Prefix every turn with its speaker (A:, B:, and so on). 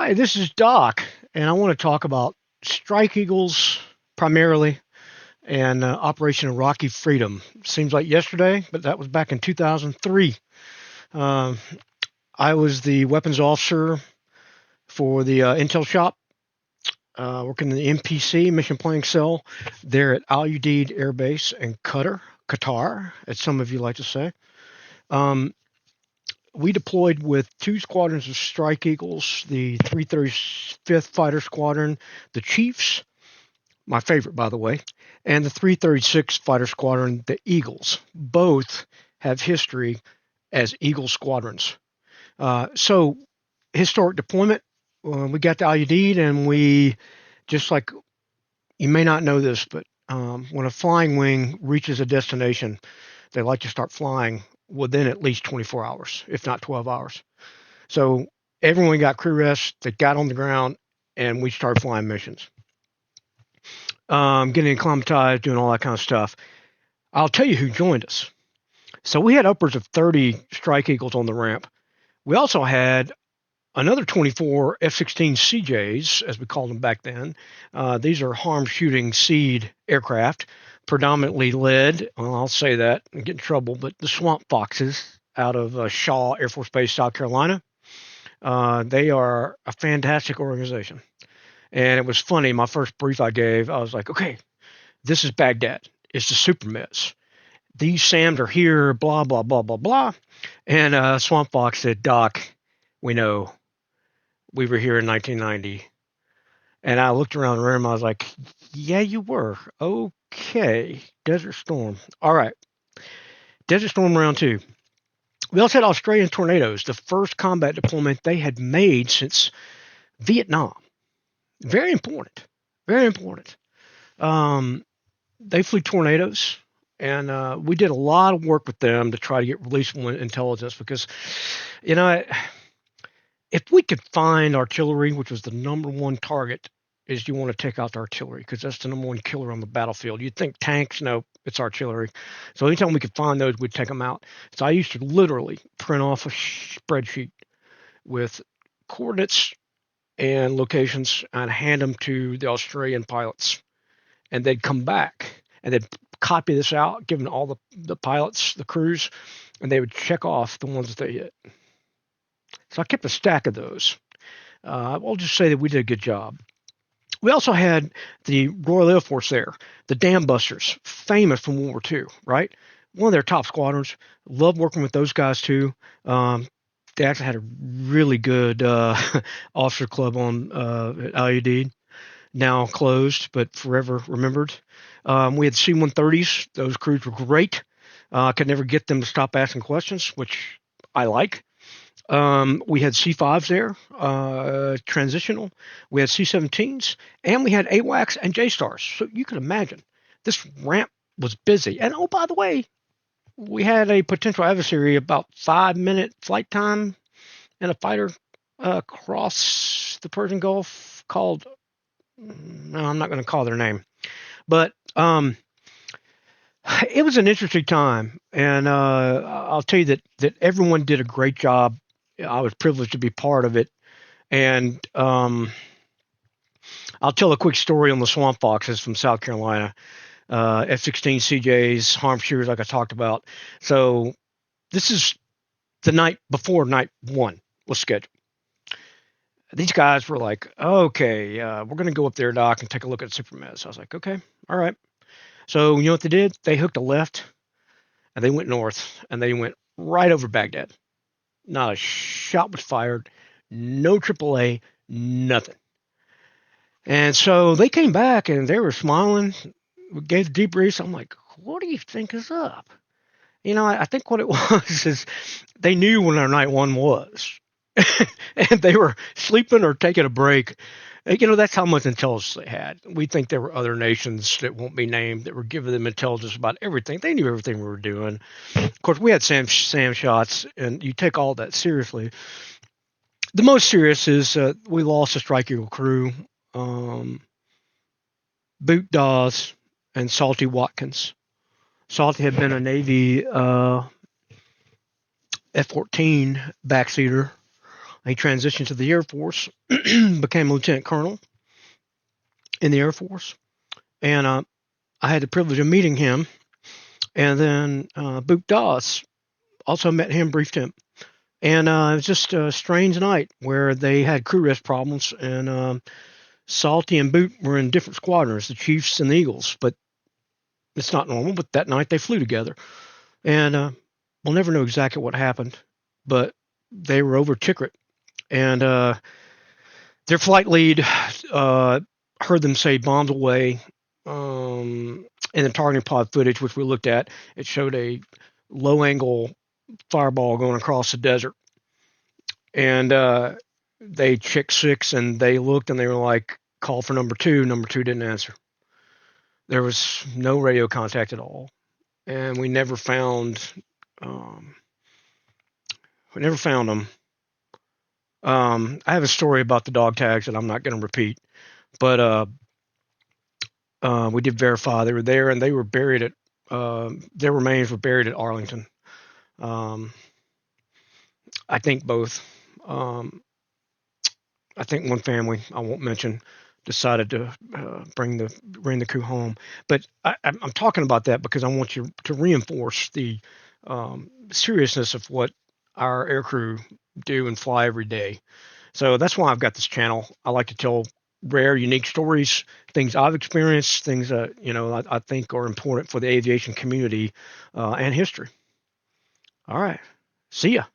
A: Hi, this is Doc, and I want to talk about Strike Eagles primarily and Operation Iraqi Freedom. Seems like yesterday, but that was back in 2003. Um, I was the weapons officer for the Intel shop, working in the MPC, Mission Planning Cell, there at Al Udeid Air Base in Qatar, as some of you like to say. Um, we deployed with two squadrons of Strike Eagles, the 335th Fighter Squadron, the Chiefs, my favorite, by the way, and the 336 Fighter Squadron, the Eagles. Both have history as Eagle squadrons. So, historic deployment. We got to Al Udeid, and we, just like, you may not know this, but when a flying wing reaches a destination, they like to start flying within at least 24 hours, if not 12 hours. So, everyone got crew rest, they got on the ground, and we started flying missions. Getting acclimatized, doing all that kind of stuff. I'll tell you who joined us. So we had upwards of 30 Strike Eagles on the ramp. We also had another 24 F-16 CJs, as we called them back then. These are harm-shooting SEAD aircraft, predominantly led, well, I'll say that and get in trouble, but the Swamp Foxes out of Shaw Air Force Base, South Carolina. They are a fantastic organization. And it was funny, my first brief I gave, I was like, okay, this is Baghdad. It's the super mess. These SAMs are here, blah, blah, blah, blah, blah. And Swamp Fox said, Doc, we know. We were here in 1990. And I looked around the room. I was like, yeah, you were. Okay. Desert Storm. All right. Desert Storm round two. We also had Australian Tornadoes, the first combat deployment they had made since Vietnam. Very important. Very important. They flew Tornadoes, and we did a lot of work with them to try to get releasable intelligence because, you know, if we could find artillery, which was the number one target, is you want to take out the artillery because that's the number one killer on the battlefield. You'd think tanks, no, it's artillery. So anytime we could find those, we'd take them out. So I used to literally print off a spreadsheet with coordinates and locations and hand them to the Australian pilots. And they'd come back and they'd copy this out, give them all the pilots, the crews, and they would check off the ones that they hit. So I kept a stack of those. I'll just say that we did a good job. We also had the Royal Air Force there, the Dam Busters, famous from World War II, right? One of their top squadrons. Loved working with those guys too. They actually had a really good officer club on at Al Udeid, now closed, but forever remembered. We had C-130s. Those crews were great. I could never get them to stop asking questions, which I like. We had C-5s there, transitional. We had C-17s, and we had AWACS and J-Stars. So you can imagine this ramp was busy. And oh, by the way, we had a potential adversary about 5-minute flight time and a fighter across the Persian Gulf called, no, I'm not going to call their name, but it was an interesting time, and I'll tell you that everyone did a great job. I was privileged to be part of it, and I'll tell a quick story on the Swamp Foxes from South Carolina, F-16 CJs, harm shooters, like I talked about. So this is the night before night one was scheduled. These guys were like, okay, we're going to go up there, Doc, and take a look at Supermez. I was like, okay, all right. So you know what they did? They hooked a left, and they went north, and they went right over Baghdad. Not a shot was fired, no AAA, nothing. And so they came back, and they were smiling. We gave the debriefs. I'm like, what do you think is up? You know, I think what it was is they knew when our night one was. And they were sleeping or taking a break. You know, that's how much intelligence they had. We think there were other nations that won't be named that were giving them intelligence about everything. They knew everything we were doing. Of course, we had SAM shots, and you take all that seriously. The most serious is we lost a Strike Eagle crew, Boot Dawes and Salty Watkins. Salty had been a Navy F-14 backseater He transitioned to the Air Force, became a lieutenant colonel in the Air Force, and I had the privilege of meeting him. And then Boop Dawes also met him, briefed him. And it was just a strange night where they had crew rest problems, and Salty and Boot were in different squadrons, the Chiefs and the Eagles. But it's not normal. But that night they flew together, and we'll never know exactly what happened. But they were over Tikrit, and their flight lead heard them say bombs away. In the targeting pod footage, which we looked at, it showed a low angle fireball going across the desert. And they checked 6 and they looked and they were like, call for number 2. Number 2 didn't answer. There was no radio contact at all. And we never found them. I have a story about the dog tags that I'm not going to repeat, but we did verify they were there, and they were buried at their remains were buried at Arlington. I think both. I think one family I won't mention decided to bring the crew home. But I'm talking about that because I want you to reinforce the seriousness of what our aircrew do and fly every day. So that's why I've got this channel. I like to tell rare, unique stories, things I've experienced, things that I think are important for the aviation community and history. All right, see ya.